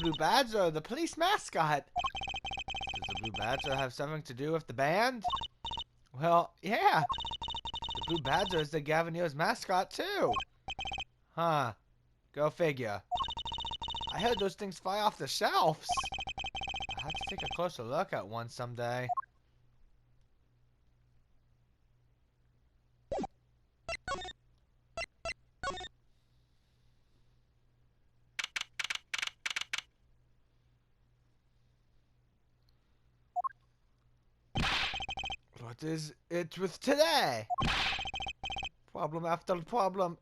Blue Badger, the police mascot. Does the Blue Badger have something to do with the band? Well, yeah. The Blue Badger is the Gavineo's mascot, too. Huh. Go figure. I heard those things fly off the shelves. I have to take a closer look at one someday. What is it with today? Problem after problem.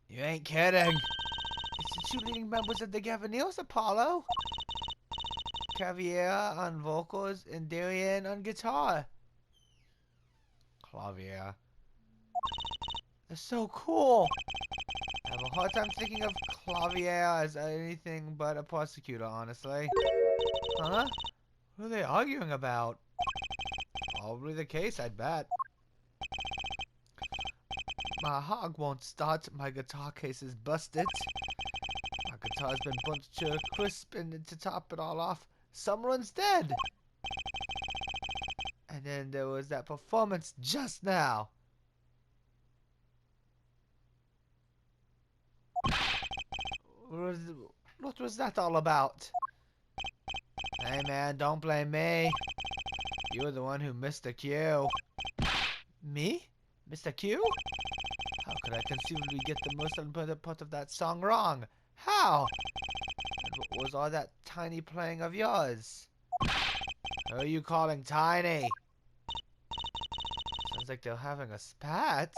You ain't kidding. It's the two leading members of the Gavineos, Apollo. Clavier on vocals and Darian on guitar. Clavier. They're so cool. I have a hard time thinking of Clavier as anything but a prosecutor, honestly. Huh? What are they arguing about? Probably the case, I'd bet. My hog won't start. My guitar case is busted. My guitar's been burnt to a crisp, and to top it all off, someone's dead. And then there was that performance just now. What was that all about? Hey man, don't blame me. You were the one who missed the cue. Me? Mr. Q? How could I conceivably get the most important part of that song wrong? How? And what was all that tiny playing of yours? Who are you calling tiny? Sounds like they're having a spat.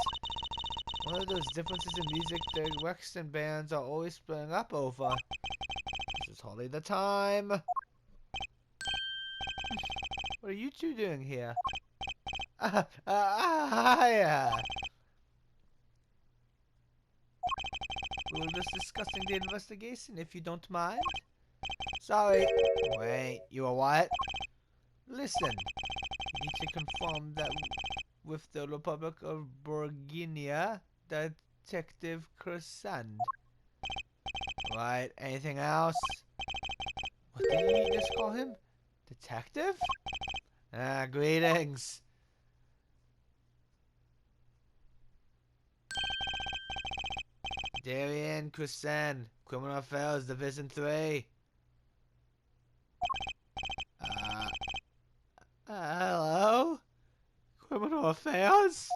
One of those differences in music the Western bands are always splitting up over. This is hardly the time. What are you two doing here? Hiya. We were just discussing the investigation, if you don't mind. Sorry. Wait, you were what? Listen, you need to confirm that with the Republic of Burguinia, Detective Crescend. Right, anything else? What did you just call him? Detective? Ah, greetings. Darian Crescend, Criminal Affairs, Division 3. Hello? Criminal Affairs?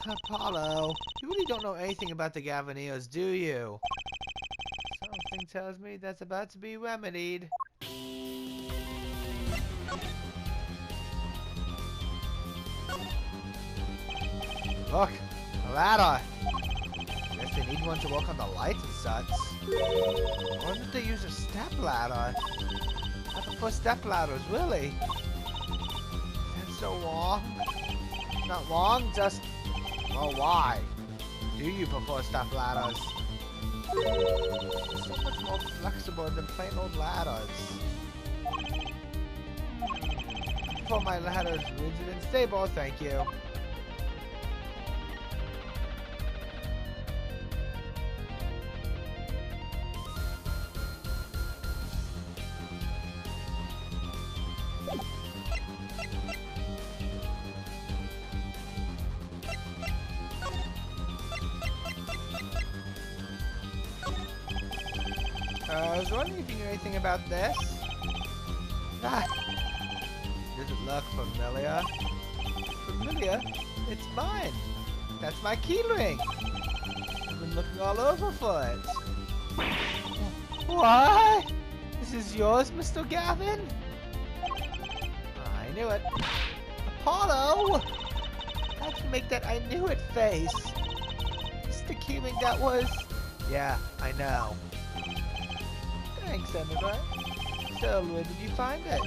Apollo, you really don't know anything about the Gavineos, do you? Something tells me that's about to be remedied. Look, a ladder. Guess they need one to work on the lights and such. Why don't they use a step ladder? I prefer step ladders, really. That's so long. Not long, just... Well, why? Do you prefer step ladders? They're so much more flexible than plain old ladders. For my ladders, rigid and stable, thank you. I was wondering if you knew anything about this. Ah, does it look familiar? Familiar? It's mine. That's my key ring. I've been looking all over for it. What? This is yours, Mr. Gavin? I knew it. Apollo! How'd you make that I knew it face? It's the key ring that was... Yeah, I know. Thanks, Senator. So, where did you find it?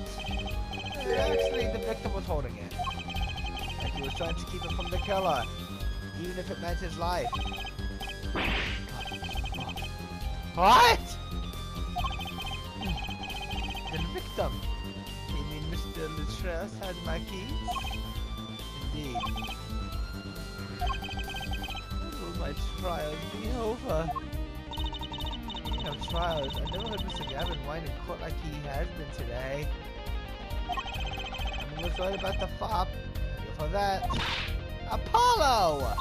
Actually, the victim was holding it. Like he was trying to keep it from the killer, even if it meant his life. What? The victim? You mean Mr. Latress had my keys? Indeed. When will my trial be over? Speaking of trials, I never heard Mr. Gavin whine in court like he has been today. I was right about the fop. Thank you for that. Apollo!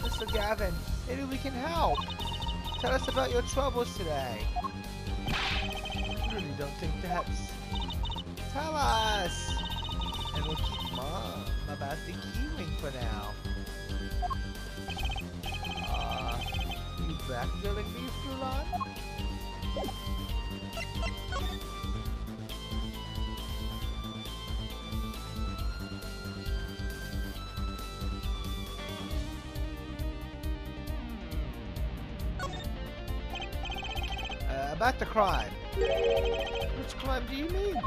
Mr. Gavin, maybe we can help. Tell us about your troubles today. I really don't think that's... Tell us! And we'll keep mum about the key ring for now. You back feeling me, Fulan? About the crime. Which crime do you mean?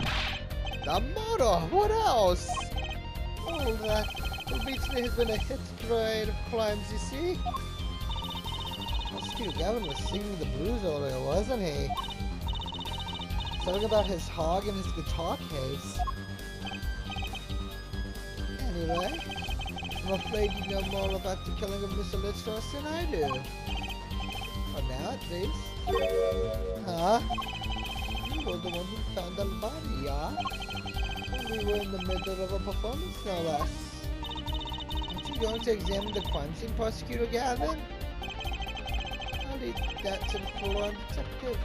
The murder! What else? Oh, that beats me has been a hit parade of crimes, you see? Prosecutor Gavin was singing the blues earlier, wasn't he? Something about his hog and his guitar case. Anyway, I'm afraid you know more about the killing of Mr. Litchfrost than I do. For now, at least. Huh? You were the one who found the body, yeah? And we were in the middle of a performance, no less. Aren't you going to examine the crime scene, Prosecutor Gavin? I'll leave that to the full-on detective.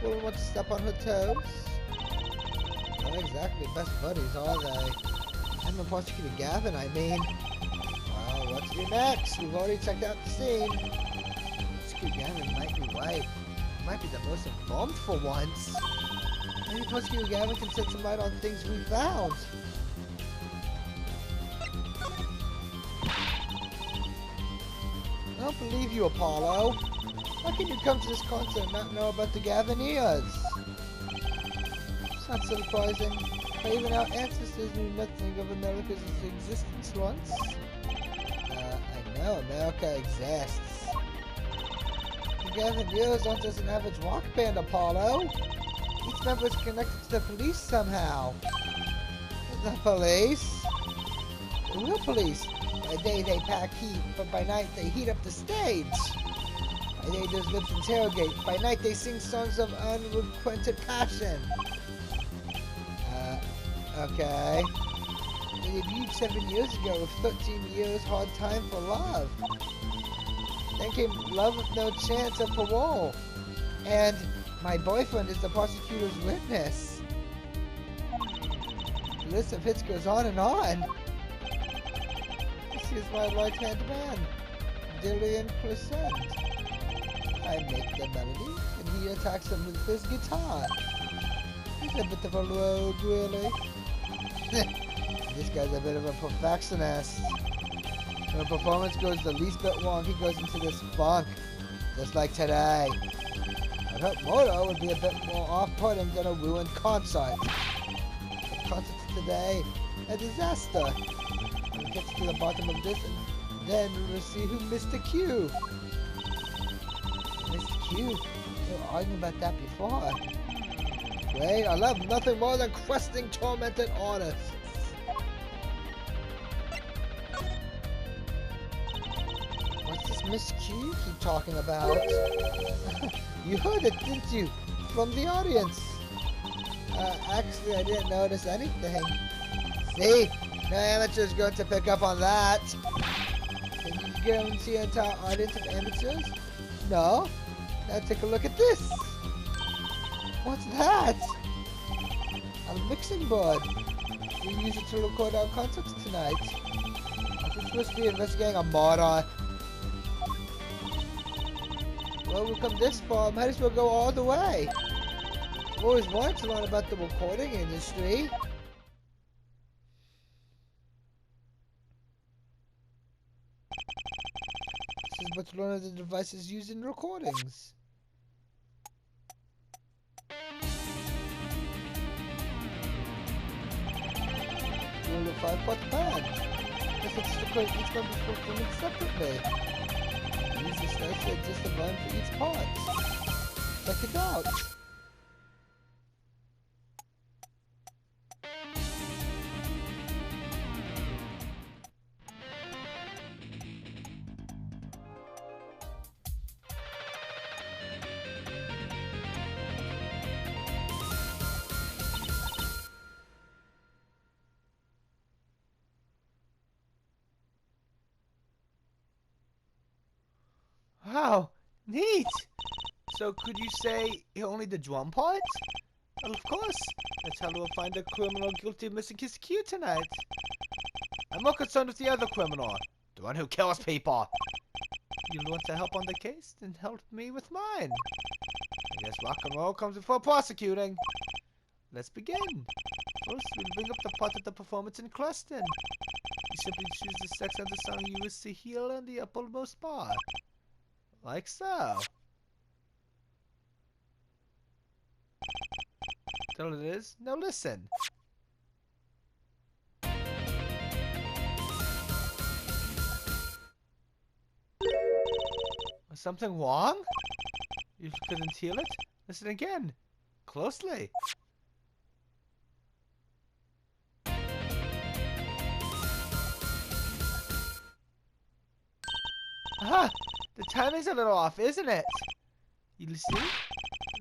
Wouldn't want to step on her toes. Not exactly best buddies, are they? I'm the Prosecutor Gavin, I mean. Well, what to do next? We've already checked out the scene. Prosecutor Gavin might be right. Might be the most informed for once. Maybe Prosecutor Gavin can shed some light on things we found. I don't believe you, Apollo. How can you come to this concert and not know about the Gavineers? It's not so surprising. Even our ancestors knew nothing of America's existence once. I know America exists. The Gavineers aren't just an average rock band, Apollo. Each member is connected to the police somehow. The police? The real police. By day they pack heat, but by night they heat up the stage. By day those lips interrogate. By night they sing songs of unrequited passion. Okay. They debuted 7 years ago with 13 years hard time for love. Then came Love with No Chance of Parole. And my boyfriend is the prosecutor's witness. The list of hits goes on and on. This is my right-hand man, Dillian Crescent. I make the melody, and he attacks them with his guitar. He's a bit of a rogue, really. This guy's a bit of a perfectionist. When a performance goes the least bit wrong, he goes into this funk, just like today. I thought Moto would be a bit more off-putting than a ruined concert. The concert's today, a disaster. We'll get to the bottom of this, and then we'll see who missed the cue. Missed the cue? We were arguing about that before. Great, I love nothing more than questing tormented artists. What's this Miss Q you keep talking about? You heard it, didn't you? From the audience. Actually, I didn't notice anything. See? No amateur's going to pick up on that. Can you guarantee an entire audience of amateurs? No. Now take a look at this. What's that? A mixing board. We use it to record our concerts tonight. We're supposed to be investigating a murder. Well, we've come this far, might as well go all the way. I've always wanted to learn about the recording industry. This is but to learn of the devices used in recordings. Rule of 5-part band. Guess it's to create each member's performance separately. Use this note to adjust the volume for each part. Check it out. Wow, neat! So could you say only the drum part? Well, of course. That's how we'll find the criminal guilty of missing his cue tonight. I'm more concerned with the other criminal. The one who kills people. You want to help on the case? Then help me with mine. I guess rock and roll comes before prosecuting. Let's begin. First, we'll bring up the part of the performance in question. You simply choose the section of the song you wish to hear on the uppermost bar. Like so. There it is. Now listen. Was something wrong? You couldn't hear it? Listen again. Closely. Aha! The timing's a little off, isn't it? You see?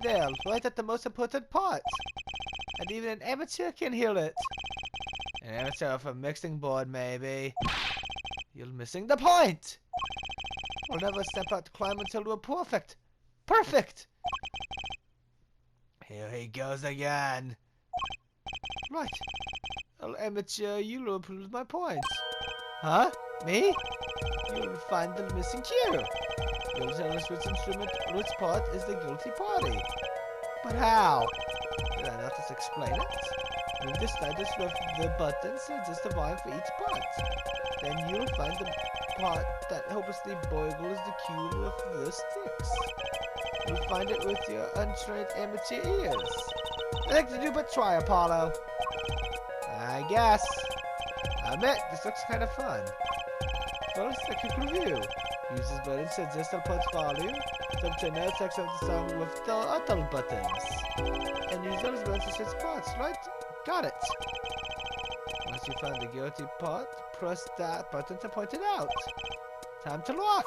There, right at the most important part. And even an amateur can hear it. An amateur off a mixing board, maybe. You're missing the point! We'll never step out to climb until we're perfect. Perfect! Here he goes again. Right. Well, amateur, you'll prove my point. Huh? Me? You'll find the missing cue. You'll tell us which instrument, which part is the guilty party. But how? Did I not just explain it? Move the sliders with the buttons and adjust the volume for each part. Then you'll find the part that hopelessly boggles the cue with the sticks. You'll find it with your untrained amateur ears. Nothing to do but try, Apollo. I guess. I admit, this looks kind of fun. First, a quick review. Use this button to adjust the part's volume, jump to another section of the song with the other buttons. And use those buttons to switch parts, right? Got it. Once you find the guilty part, press that button to point it out. Time to lock!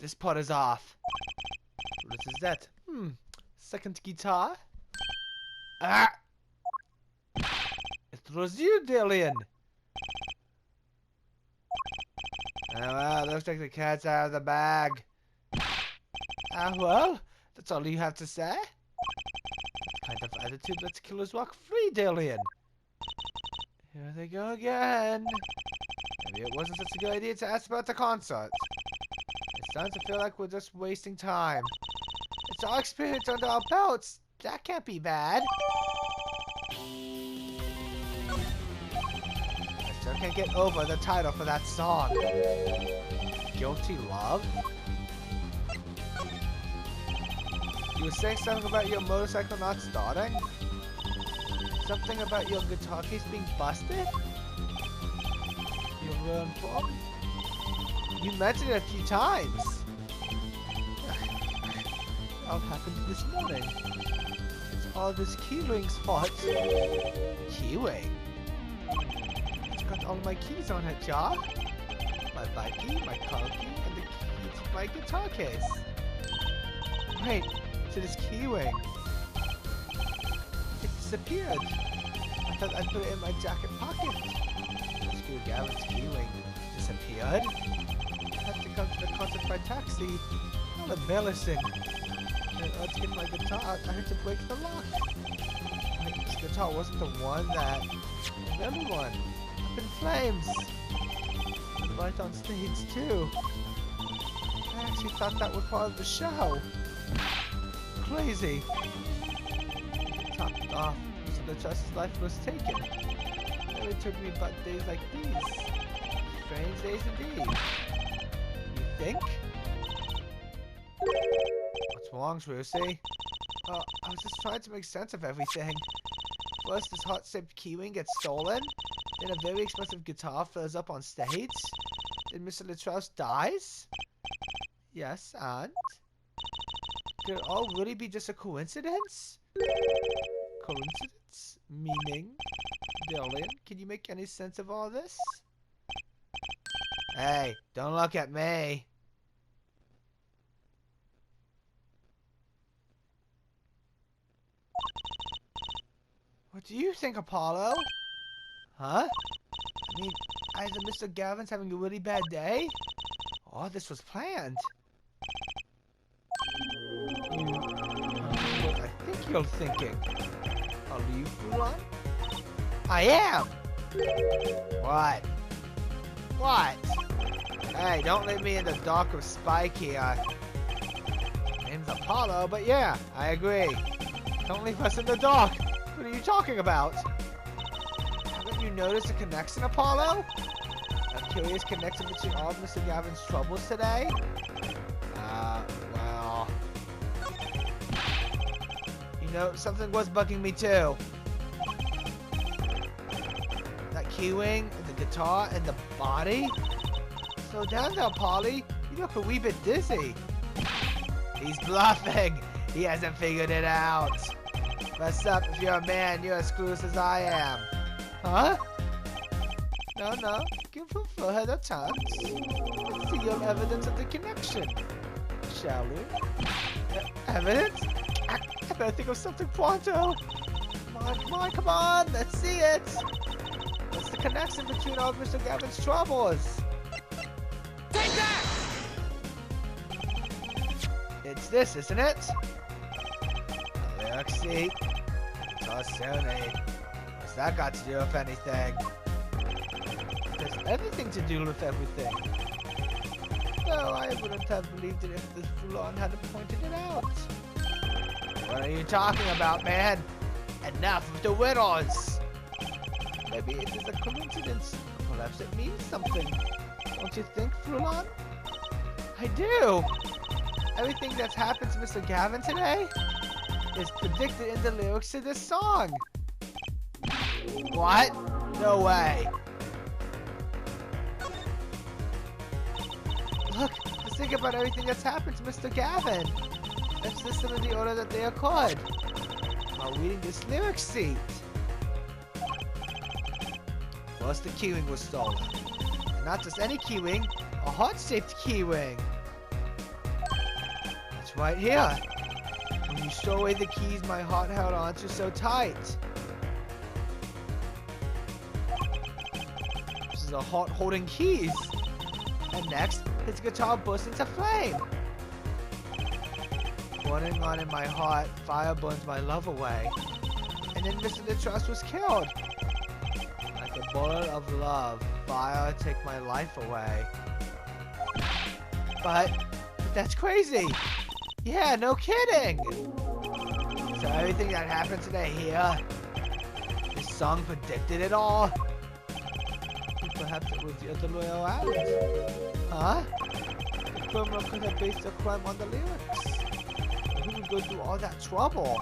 This part is off. What is that? Second guitar? Ah! It was you, Dillian! Oh well, looks like the cat's out of the bag. Ah well, that's all you have to say? What kind of attitude lets killers walk free, Dillian? Here they go again. Maybe it wasn't such a good idea to ask about the concert. It's starting to feel like we're just wasting time. It's our experience under our belts. That can't be bad. I still can't get over the title for that song. Guilty Love? You were saying something about your motorcycle not starting? Something about your guitar case being busted? You're ruined for? You mentioned it a few times. All happened this morning. It's all this Keyling's fault. Keyring? It's got all my keys on it, jar. My bike key, my car key, and the key to my guitar case. Wait, so this keyring. It disappeared. I thought I put it in my jacket pocket. Screw Gavin's keyring disappeared. I had to come to the concert by taxi. How embarrassing. And in order to get my guitar, I had to break the lock. This guitar wasn't the one that... The other one. Up in flames. And right on stage, too. I actually thought that was part of the show. Crazy. Topped off, so the trust's life was taken. It only took me about days like these. Strange days indeed. You think? What's wrong, Lucy? I was just trying to make sense of everything. First, this heart-shaped keyring gets stolen. Then a very expensive guitar fills up on stage. Then Mr. Latrous dies. Yes, and? Could it all really be just a coincidence? Coincidence? Meaning? Dylan, can you make any sense of all this? Hey, don't look at me. What do you think, Apollo? Huh? I mean, either Mr. Gavin's having a really bad day, or this was planned. What I think you're thinking. Are you Fulon? I am! What? What? Hey, don't leave me in the dark with Spike here. Name's Apollo, but yeah, I agree. Don't leave us in the dark. What are you talking about? Haven't you noticed a connection, Apollo? A curious connection between all of Mr. Gavin's troubles today? Well... You know, something was bugging me too. That keyring, and the guitar, and the body? Slow down now, Polly. You look a wee bit dizzy. He's bluffing. He hasn't figured it out. What's up? If you're a man, you're as clueless as I am. Huh? No. Give her the chance. Let's see your evidence of the connection. Shall we? Evidence? I better think of something pronto. Come on. Let's see it. What's the connection between all of Mr. Gavin's troubles? Take that! It's this, isn't it? Let's see. Sony. What's that got to do with anything? There's everything to do with everything. Though I wouldn't have believed it if the Fulon hadn't pointed it out. What are you talking about, man? Enough of the riddles! Maybe it is a coincidence. Perhaps it means something. Don't you think, Fulon? I do! Everything that's happened to Mr. Gavin today is predicted in the lyrics to this song. What? No way. Look, just think about everything that's happened to Mr. Gavin. Let's listen in the order that they occurred while reading this lyric sheet. First, the keyring was stolen. And not just any keyring, a heart-shaped keyring. It's right here. When you stole away the keys my heart held onto so tight. This is a heart holding keys. And next, his guitar burst into flame. Burning on in my heart, fire burns my love away. And then Mr. Latrous was killed. Like a bullet of love, fire take my life away. But that's crazy. Yeah, no kidding! So everything that happened today here, this song predicted it all? Perhaps it was the other way around? Huh? The criminal could have based their crime on the lyrics. Who would go through all that trouble?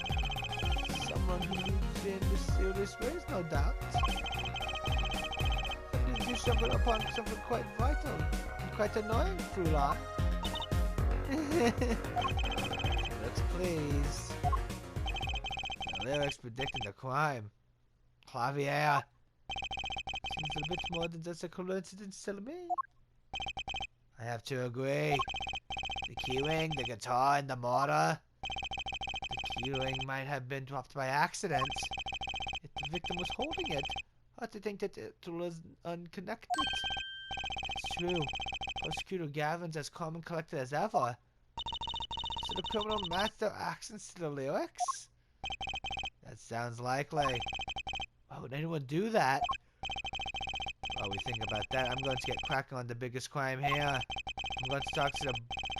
Someone who lives in mysterious ways, no doubt. That means you stumbled upon something quite vital and quite annoying, Fulon. Let's please. The lyrics predicting the crime. Clavier. Seems a bit more than just a coincidence to me. I have to agree. The keyring, the guitar, and the mortar. The keyring might have been dropped by accident. If the victim was holding it, hard to think that it was unconnected. It's true. Prosecutor Gavin's as calm and collected as ever. So the criminal matched their actions to the lyrics? That sounds likely. Why would anyone do that? While we think about that, I'm going to get cracking on the biggest crime here. I'm going to talk to the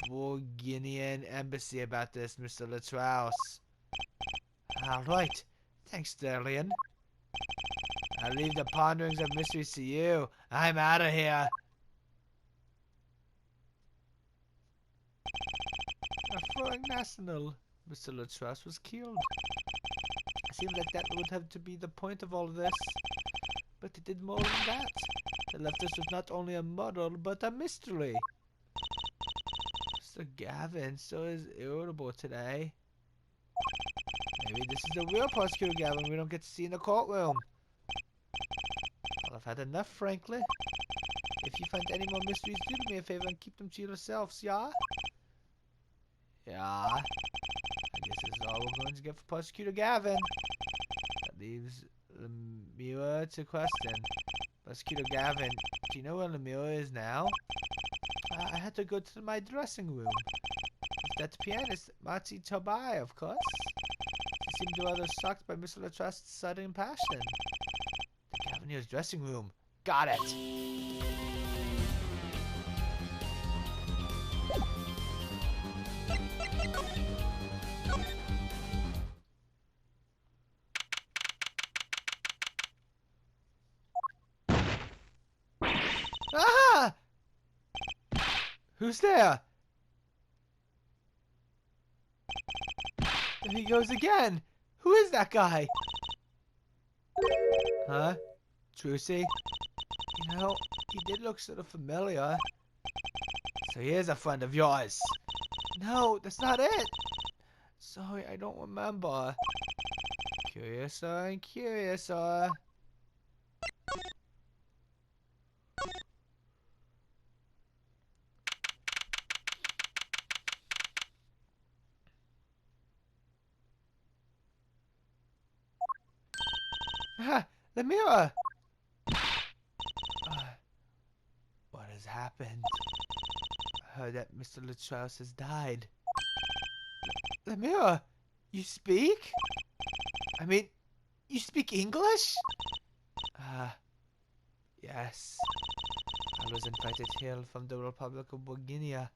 Bourguignon embassy about this, Mr. Latrous. Alright. Thanks, Sterling. I'll leave the ponderings of mysteries to you. I'm out of here. A foreign national, Mr. Latrous was killed. seems like that would have to be the point of all this. But it did more than that. They left us with not only a muddle, but a mystery. Mr. Gavin so is irritable today. Maybe this is the real prosecutor Gavin we don't get to see in the courtroom. Well, I've had enough, frankly. If you find any more mysteries, do me a favor and keep them to yourselves, yeah? Yeah. I guess this is all we're going to get for Prosecutor Gavin. That leaves Lemira to question. Prosecutor Gavin, do you know where Lemira is now? I had to go to my dressing room. With that pianist, Marty Tobai, of course. She seemed rather shocked by Mr. Latrust's sudden passion. The Gavinier's dressing room. Got it! Ah! Who's there? There he goes again. Who is that guy? Huh? Trucy? You know, he did look sort of familiar. So he is a friend of yours. No, that's not it. Sorry, I don't remember. Curiouser and curiouser. Ah, the mirror! What has happened? I heard that Mr. Latrous has died. The mirror! You speak? I mean, you speak English? Yes. I was invited here from the Republic of Bulgaria.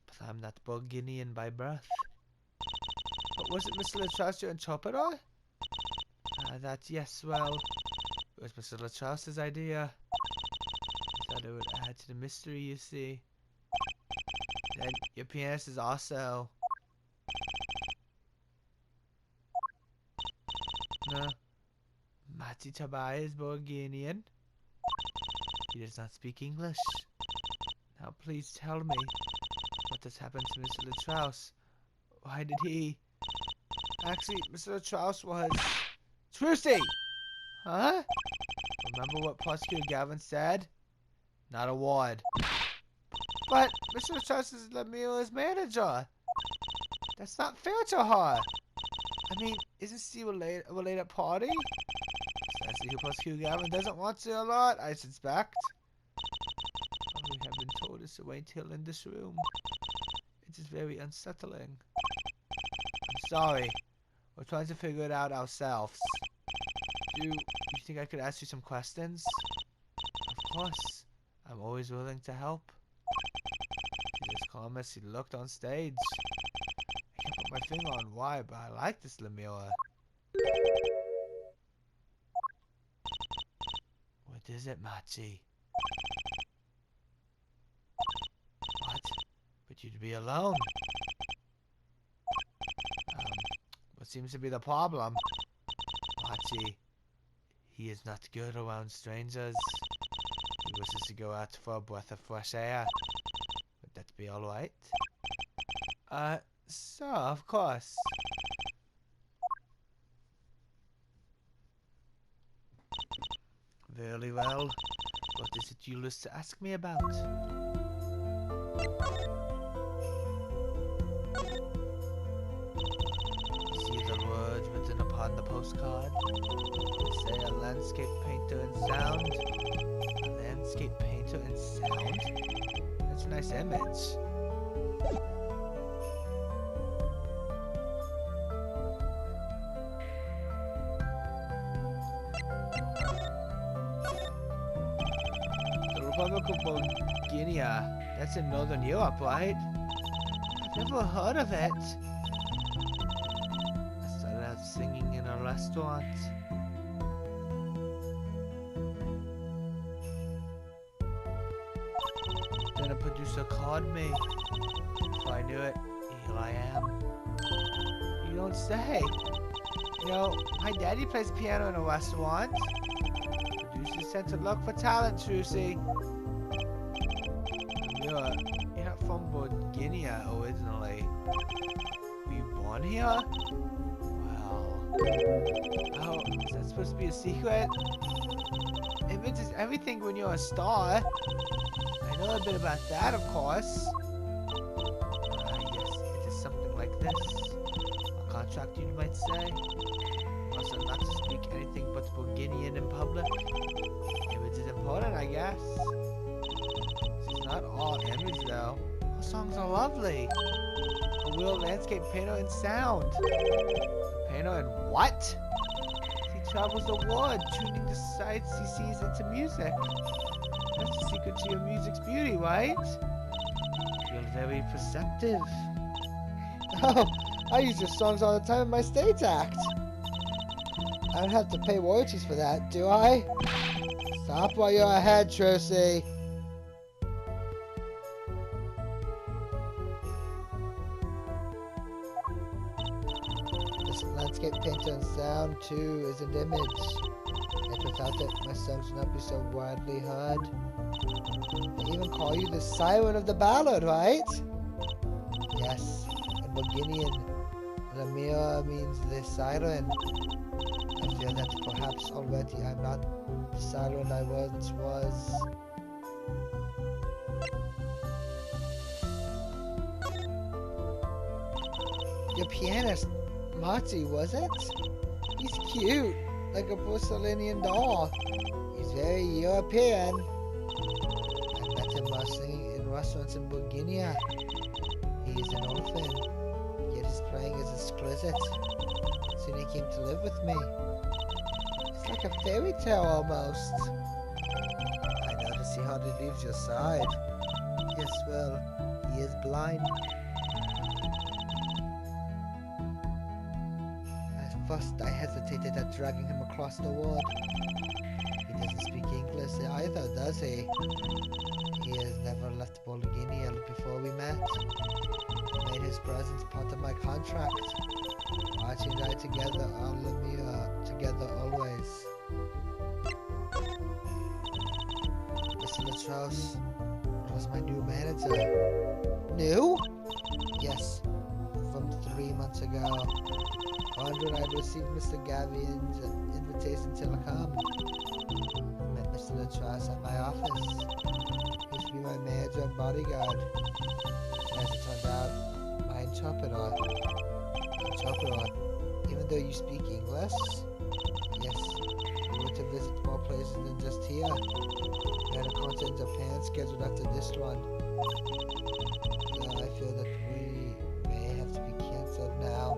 But I'm not Bulgarian by birth. But wasn't Mr. Latrous your interpreter? Yes, well, it was Mr. Latrous's idea. I thought it would add to the mystery, you see. And your pianist is also... No. Mati Tabai is Bulgarian. He does not speak English. Now please tell me, what has happened to Mr. Latrous? Why did he... Actually, Mr. Latrous was... Trucy! Huh? Remember what Prosecutor Gavin said? Not a word. But Mr. Latrous is Lemira's manager. That's not fair to her. I mean, isn't she a related party? Sassy who Prosecutor Gavin doesn't want to a lot, I suspect. All we have been told is to wait till in this room. It is very unsettling. I'm sorry. We're trying to figure it out ourselves. Do you think I could ask you some questions? Of course. I'm always willing to help. She's as calm as she looked on stage. I can't put my finger on why, but I like this Lemira. What is it, Machi? What? But you'd be alone. What seems to be the problem? Machi, he is not good around strangers. He wishes to go out for a breath of fresh air. Would that be alright? Sir, of course. Very well. What is it you wish to ask me about? See the words written upon the postcard? They say a landscape painter and sound. A landscape painter and sound? That's a nice image. Republic of Bulgaria. That's in Northern Europe, right? I've never heard of it. I started out singing in a restaurant. Then a producer called me. Before I knew it, he Here I am. You don't say. You know, my daddy plays piano in a restaurant. Producers tend to look for talent, Trucy. You're not from Virginia originally. Were you born here? Well... Oh, is that supposed to be a secret? Image is everything when you're a star. I know a bit about that, of course. Yes, it is something like this. A contract, you might say. Also, not to speak anything but Bulgarian in public. Image is important, I guess. This is not all image, though. Her songs are lovely. A real landscape painter in sound. A painter in what? He travels the world, tuning the sights he sees into music. That's the secret to your music's beauty, right? You're very perceptive. Oh, I use your songs all the time in my stage act. I don't have to pay royalties for that, do I? Stop while you're ahead, Trucy. This landscape painter and sound, too, is an image. If without it, my songs would not be so widely heard. They even call you the siren of the ballad, right? Yes, in Bulgarian, Lamira means the siren. I feel that perhaps already I'm not the siren I once was. Your pianist, Marty, was it? He's cute, like a porcelainian doll. He's very European. I met him while singing in restaurants in Bulgaria. He is an orphan, yet his playing is exquisite. Soon he came to live with me. It's like a fairy tale almost. I notice he hardly leaves your side. Yes, well, he is blind. At first I hesitated at dragging him across the world. He doesn't speak English either, does he? He has never left Bulgaria before we met. I made his presence part of my contract. Archie and I together, Lamira together always. Mr. Latrouse was my new manager. New? Yes, from 3 months ago. Wondering I'd received Mr. Gavian's invitation to come. I met Mr. Latrouse at my office. He used to be my manager and bodyguard. As it turned out, my interpreter. Even though you speak English? Yes, we were to visit more places than just here. We had a concert in Japan scheduled after this one. Though I feel that we may have to be cancelled now.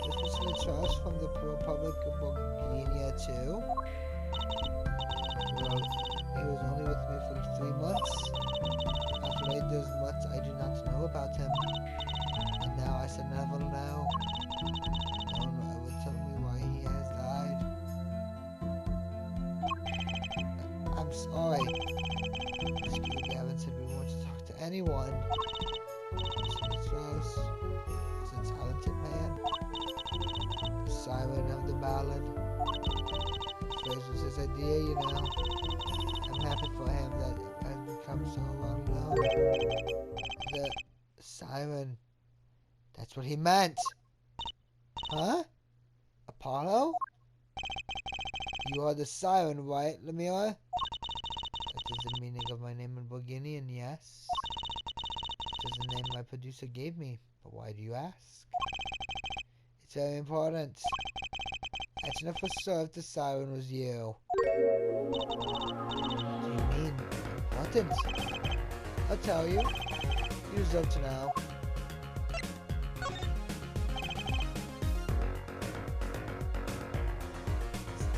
Is Mr. Latrouse from the Republic of Bulgaria too? Well, he was only with me for 3 months. After there's much I do not know about him. And now I shall never know. No one would tell me why he has died. I'm sorry. Skye Gavin said we weren't to talk to anyone. Mr. Latrouse is a talented man. The siren of the ballad. The phrase was his idea, you know. I'm happy for him that it has become so well known. The siren. That's what he meant. Huh? Apollo? You are the siren, right, Lamira? That is the meaning of my name in Bulgarian, yes? It is the name my producer gave me, but why do you ask? It's very important. I should know for sure if the siren was you. What do you mean, important? I'll tell you. You deserve to know.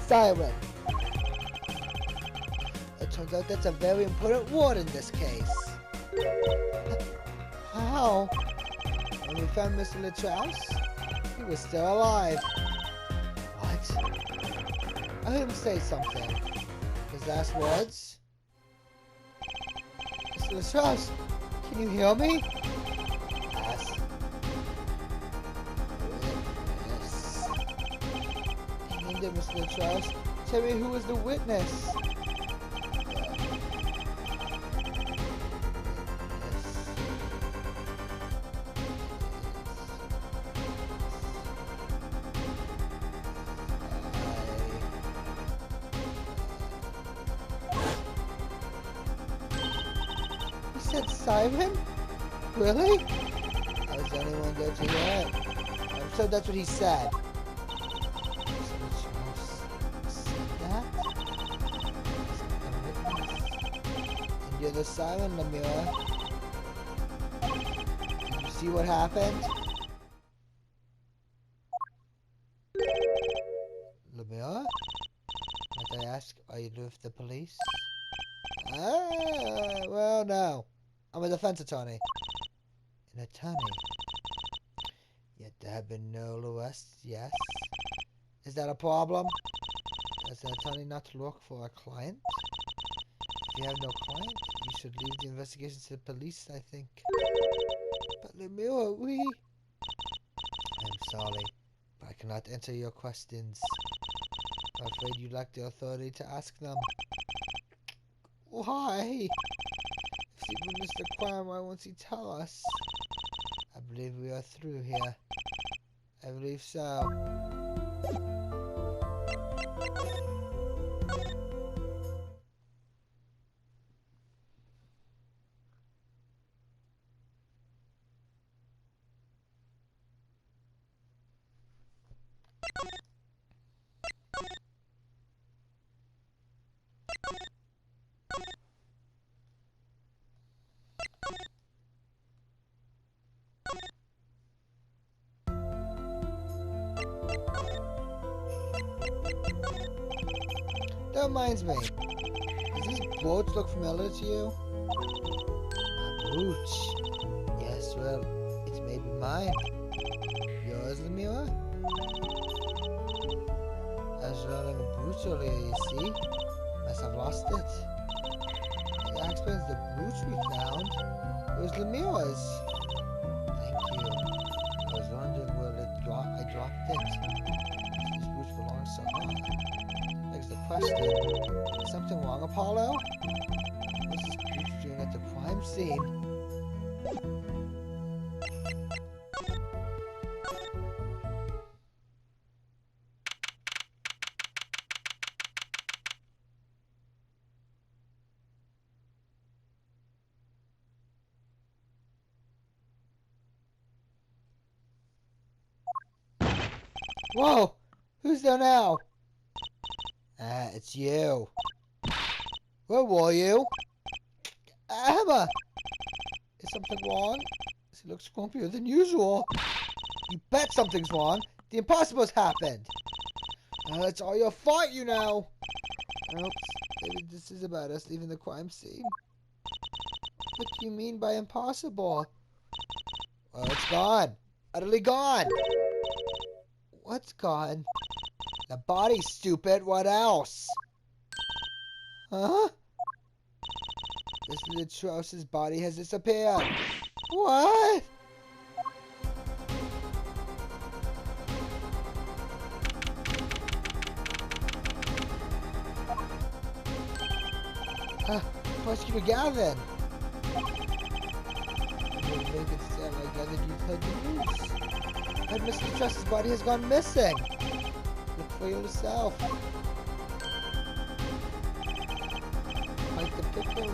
Siren. It turns out that's a very important word in this case. How? When we found Mr. Latrouse, he was still alive. What? I heard him say something. His last words? Mr. Latrouse, can you hear me? Yes. happened there, Mr. Latrous? Tell me who was the witness. He said Simon? Really? I was the only one there to hear it. I'm sure that's what he said. And you're the Simon, Lemire. Did you see what happened? Lemire? Might I ask, are you with the police? Well, no. I'm a defense attorney. An attorney? Yet there have been no arrests, yes? Is that a problem? Does an attorney not look for a client? If you have no client, you should leave the investigation to the police, I think. But Lemire, I'm sorry, but I cannot answer your questions. I'm afraid you lack the authority to ask them. Why? If he witnessed the crime, why won't he tell us? I believe we are through here. I believe so. That reminds me. Does this brooch look familiar to you? A brooch? Yes, well, it may be mine. Yours, Lemire? I was wearing a brooch earlier, you see? Must have lost it. That explains the brooch we found. It was Lemire's. Thank you. I was wondering where I dropped it. This brooch belongs to her. Begs the question. Is something wrong, Apollo? What's this brooch doing at the crime scene? Whoa! Who's there now? It's you. Where were you? Emma! Is something wrong? He looks grumpier than usual. You bet something's wrong. The impossible's happened. It's all your fault, you know. Oops. Maybe this is about us leaving the crime scene. What do you mean by impossible? Well, it's gone. Utterly gone. What's gone? The body, stupid. What else? Huh? Mr. Latrouse's body has disappeared. What? Prosecutor Gavin. Vacant cell, I gathered you've heard the news. And Mr. Latrouse's body has gone missing. Look for yourself. Quite the pickle.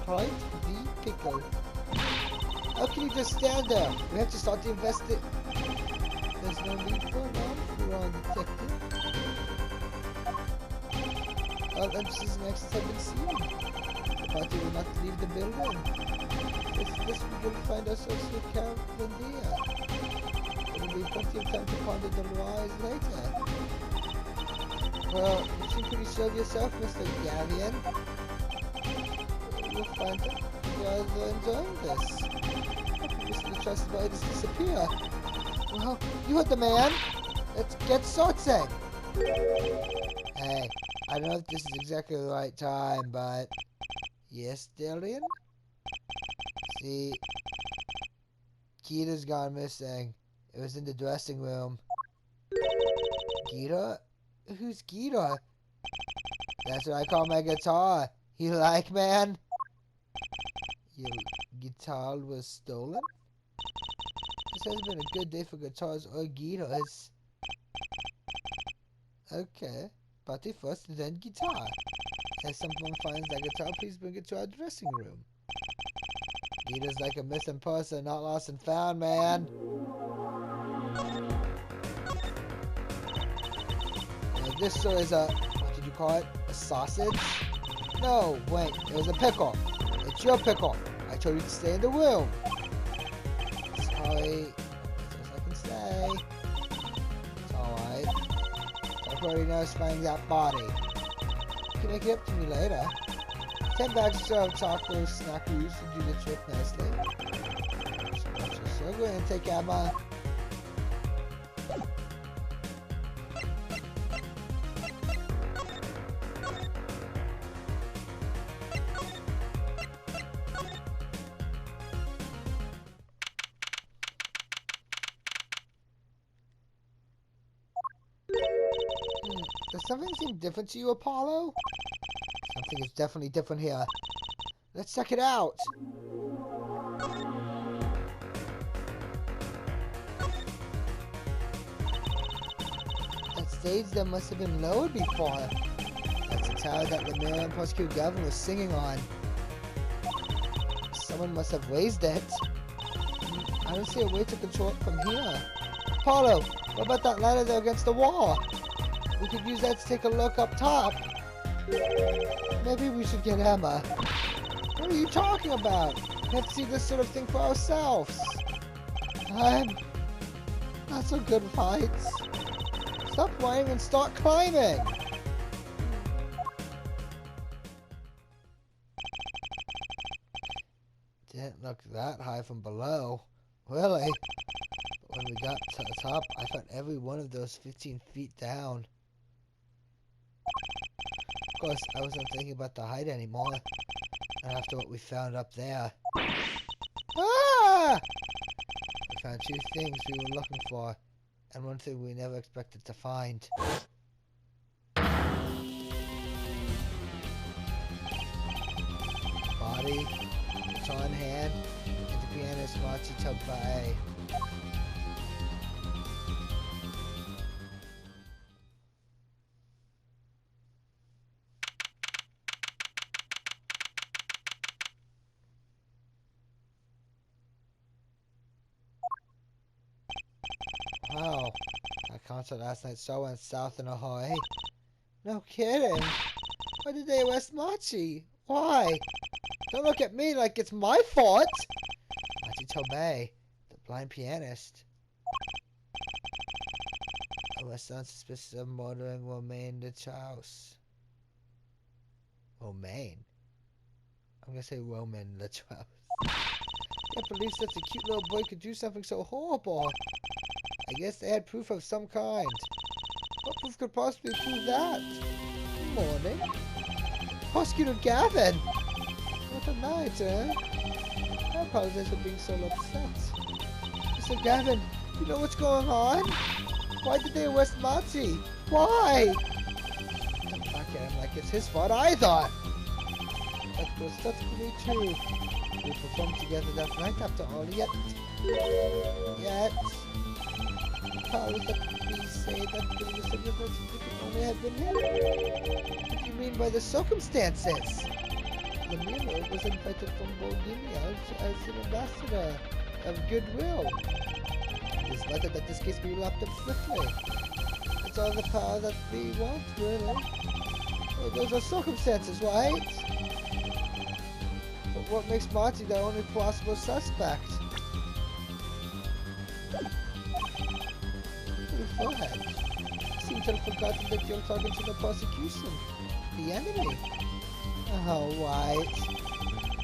Quite the pickle. How can you just stand there? We have to start the investigation. There's no need for an arm, detective. All entrances and exits have been sealed. The party will not leave the building. This we will find ourselves with Cavendia. There will be plenty of time to ponder the lies later. Well, you seem pretty sure of yourself, Mr. Gavian. You'll find that you guys are enjoying this. Mr. Latrouse's body just disappear. Well, you heard the man. Let's get sorting. Hey, I don't know if this is exactly the right time, but... Yes, Dillian? See, Gita's gone missing. It was in the dressing room. Gita? Who's Guido? That's what I call my guitar. You like, man? Your guitar was stolen? This hasn't been a good day for guitars or guitars. Okay. Party first, then guitar. If someone finds that guitar, please bring it to our dressing room. Guitar's like a missing person, not lost and found, man. This is a, what did you call it? A sausage? No, wait, it was a pickle. It's your pickle. I told you to stay in the room. Sorry. That's all I can say. It's alright. I've already noticed finding that body. You can make it up to me later. 10 bags of tacos, snackaroos to do the trick nicely. So much for sugar and take Emma. Does something seem different to you, Apollo? Something is definitely different here. Let's check it out. That stage that must have been lowered before. That's the tower that the mayor and prosecutor Gavin was singing on. Someone must have raised it. I don't see a way to control it from here. Apollo, what about that ladder there against the wall? We could use that to take a look up top. Maybe we should get Emma. What are you talking about? We have to see this sort of thing for ourselves. I'm not so good with heights. Stop whining and start climbing. Didn't look that high from below. Really? But when we got to the top, I found every one of those 15 feet down. Of course, I wasn't thinking about the height anymore. Not after what we found up there. Ah! We found two things we were looking for, and one thing we never expected to find. Body, guitar in hand, and the pianist Marty Tubby. Wow, that concert last night so went south in a hurry. No kidding. Why did they arrest Machi? Why? Don't look at me like it's my fault. Machi Tobey, the blind pianist. Arrested on suspicion of murdering Romaine the house. Romaine? I'm gonna say Roman the house. Can't believe such a cute little boy could do something so horrible. I guess they had proof of some kind. What proof could possibly prove that? Good morning. Prosecutor Gavin! What a night, eh? I apologize for being so upset. Mr. Gavin, you know what's going on? Why did they arrest Marty? Why? Don't back at him like it's his fault either. That was tough for me too. We performed together that night after all, yet... Powers that be say that the cigarettes could only have been him. What do you mean by the circumstances? The Milo was invited from Bohemia as an ambassador of goodwill. It is vital that this case be wrapped up swiftly. It's all the power that we want, really. Well, those are circumstances, right? But what makes Marty the only possible suspect? Go ahead. You seem to have forgotten that you're talking to the prosecution. The enemy. Oh, right.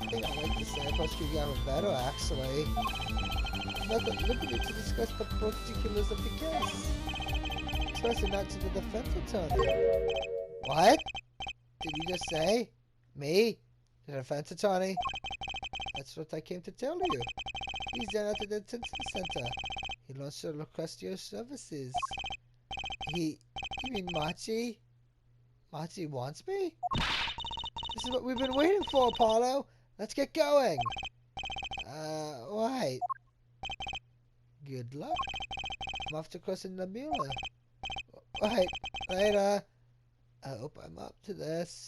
I think I'd like to say prosecutor Gavin better, actually. I'm not at liberty to discuss the particulars of the case. Especially not to the defense attorney. What? Did you just say? Me? The defense attorney? That's what I came to tell you. He's down at the detention center. He wants to request your services. He You mean Machi? Machi wants me? This is what we've been waiting for, Apollo. Let's get going. Right. Good luck. I'm off to crossing the Mula. Right. Later. I hope I'm up to this.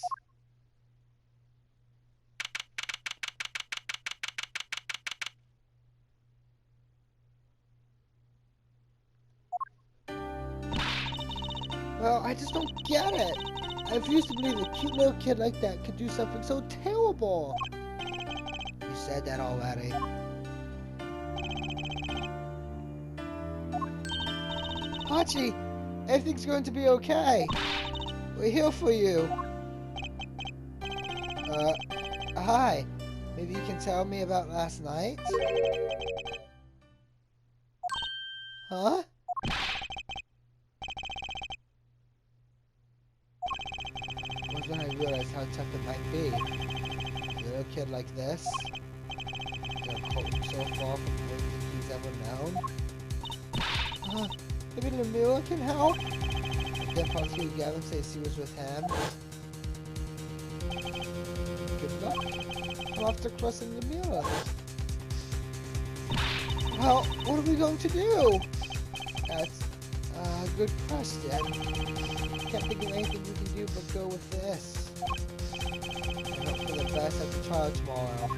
Well, I just don't get it. I refuse to believe a cute little kid like that could do something so terrible. You said that already. Hachi, everything's going to be okay. We're here for you. Hi. Maybe you can tell me about last night? Huh? Was when I realized how tough it might be. A little kid like this, to hold himself off from everything he's ever known. Maybe Lemura can help? Then possibly Gavin says he was with him. Good luck. I'm off to crossing Lemura. Well, what are we going to do? That's a good question. Can't think of anything we can do but go with this. And hope for the best at the trial tomorrow.